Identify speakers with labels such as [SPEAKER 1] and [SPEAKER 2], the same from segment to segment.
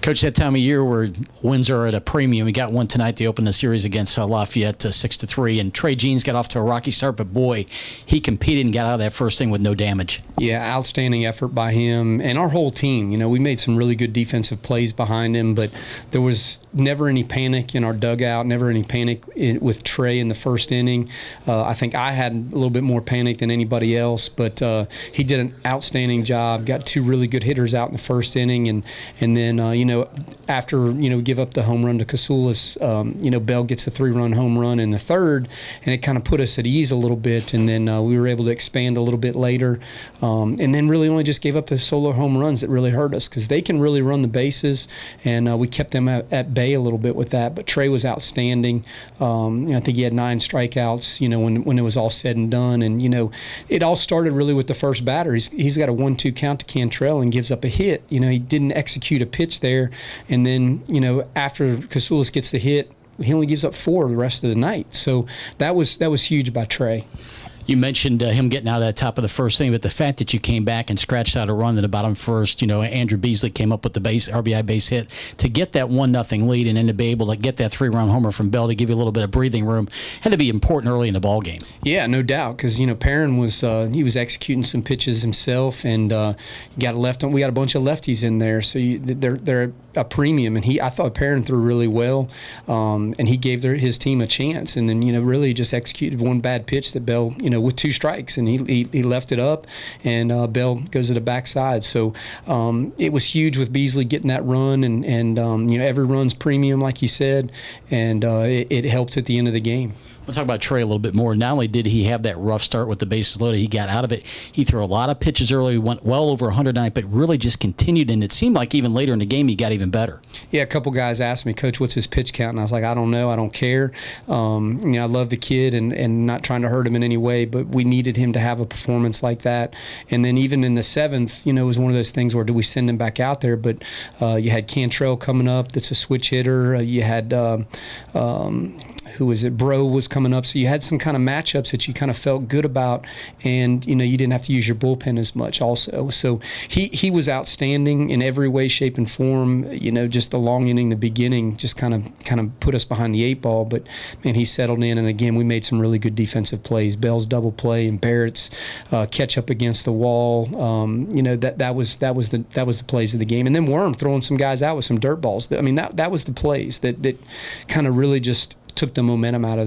[SPEAKER 1] Coach, that time of year where wins are at a premium. We got one tonight to open the series against Lafayette 6-3, and Trey Jeans got off to a rocky start, but boy, he competed and got out of that first thing with no damage.
[SPEAKER 2] Yeah, outstanding effort by him and our whole team. You know, we made some really good defensive plays behind him, but there was never any panic in our dugout, never any panic with Trey in the first inning. I think I had a little bit more panic than anybody else, but he did an outstanding job, got two really good hitters out in the first inning, and then, after, give up the home run to Casoulas, Bell gets a 3-run home run in the third, and it kind of put us at ease a little bit, and then we were able to expand a little bit later, and then really only just gave up the solo home runs that really hurt us, because they can really run the bases, and we kept them at bay a little bit with that. But Trey was outstanding. I think he had 9 strikeouts, when it was all said and done, and it all started really with the first batter. He's got a 1-2 count to Cantrell and gives up a hit. He didn't execute a pitch there, and then after Casoulas gets the hit, he only gives up 4 the rest of the night. So that was huge by Trey.
[SPEAKER 1] You mentioned him getting out of that top of the first inning, but the fact that you came back and scratched out a run in the bottom first, Andrew Beasley came up with the RBI base hit to get that 1-0 lead, and then to be able to get that 3-run homer from Bell to give you a little bit of breathing room had to be important early in the ball game.
[SPEAKER 2] Yeah, no doubt, because Perrin was executing some pitches himself, and we got a bunch of lefties in there, so they're a premium, and I thought Perrin threw really well, and he gave his team a chance, and then really just executed one bad pitch that Bell with 2 strikes, and he left it up, and Bell goes to the backside. So it was huge with Beasley getting that run, and every run's premium, like you said, and it helps at the end of the game.
[SPEAKER 1] Let's talk about Trey a little bit more. Not only did he have that rough start with the bases loaded, he got out of it. He threw a lot of pitches early, went well over 109, but really just continued, and it seemed like even later in the game he got even better.
[SPEAKER 2] Yeah, a couple guys asked me, Coach, what's his pitch count? And I was like, I don't know. I don't care. I love the kid and not trying to hurt him in any way, but we needed him to have a performance like that. And then even in the 7th, it was one of those things where do we send him back out there? But you had Cantrell coming up that's a switch hitter. You had who was it? Bro was coming up. So you had some kind of matchups that you kind of felt good about, and you didn't have to use your bullpen as much also. So he was outstanding in every way, shape, and form. Just the long inning, the beginning, just kind of put us behind the 8 ball. But man, he settled in, and again, we made some really good defensive plays. Bell's double play and Barrett's catch up against the wall. That was the plays of the game. And then Worm throwing some guys out with some dirt balls. I mean, that was the plays that kind of really just took the momentum out of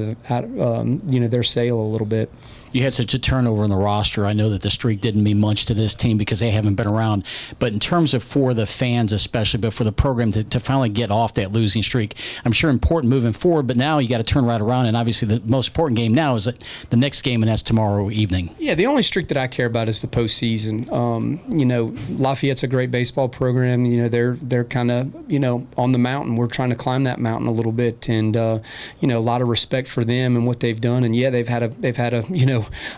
[SPEAKER 2] their sail a little bit.
[SPEAKER 1] You had such a turnover in the roster. I know that the streak didn't mean much to this team because they haven't been around. But in terms of for the fans especially, but for the program to finally get off that losing streak, I'm sure important moving forward. But now you got to turn right around. And obviously the most important game now is the next game, and that's tomorrow evening.
[SPEAKER 2] Yeah, the only streak that I care about is the postseason. Lafayette's a great baseball program. They're kind of on the mountain. We're trying to climb that mountain a little bit, and a lot of respect for them and what they've done. And yeah, they've had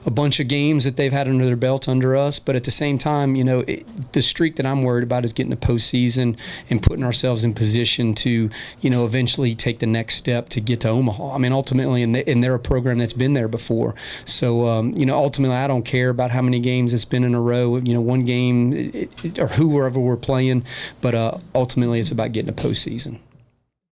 [SPEAKER 2] a bunch of games that they've had under their belt under us, but at the same time, the streak that I'm worried about is getting the postseason and putting ourselves in position to, eventually take the next step to get to Omaha. I mean, ultimately, and they're a program that's been there before. So, ultimately, I don't care about how many games it's been in a row. One game or whoever we're playing, but ultimately, it's about getting a postseason.